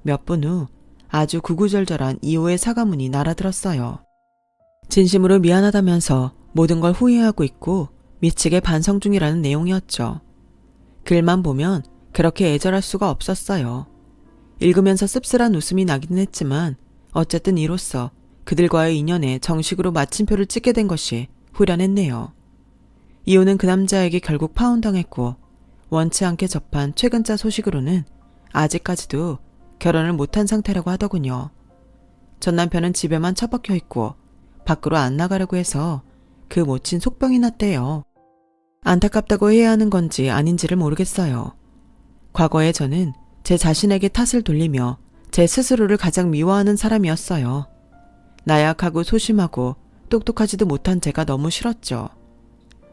몇 분 후 아주 구구절절한 2호의 사과문이 날아들었어요. 진심으로 미안하다면서 모든 걸 후회하고 있고 미치게 반성 중이라는 내용이었죠. 글만 보면 그렇게 애절할 수가 없었어요. 읽으면서 씁쓸한 웃음이 나기는 했지만 어쨌든 이로써 그들과의 인연에 정식으로 마침표를 찍게 된 것이 후련했네요. 2호는 그 남자에게 결국 파혼당했고 원치 않게 접한 최근자 소식으로는 아직까지도 결혼을 못한 상태라고 하더군요. 전 남편은 집에만 처박혀 있고 밖으로 안 나가려고 해서 그 모친 속병이 났대요. 안타깝다고 해야 하는 건지 아닌지를 모르겠어요. 과거에 저는 제 자신에게 탓을 돌리며 제 스스로를 가장 미워하는 사람이었어요. 나약하고 소심하고 똑똑하지도 못한 제가 너무 싫었죠.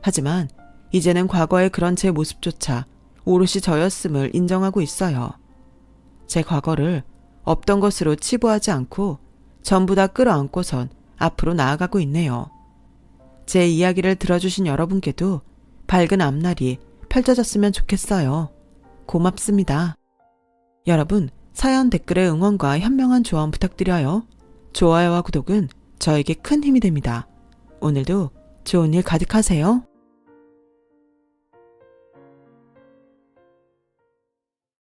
하지만 이제는 과거의 그런 제 모습조차 오롯이 저였음을 인정하고 있어요. 제 과거를 없던 것으로 치부하지 않고 전부 다 끌어안고선 앞으로 나아가고 있네요. 제 이야기를 들어주신 여러분께도 밝은 앞날이 펼쳐졌으면 좋겠어요. 고맙습니다. 여러분, 사연 댓글에 응원과 현명한 조언 부탁드려요. 좋아요와 구독은 저에게 큰 힘이 됩니다. 오늘도 좋은 일 가득하세요.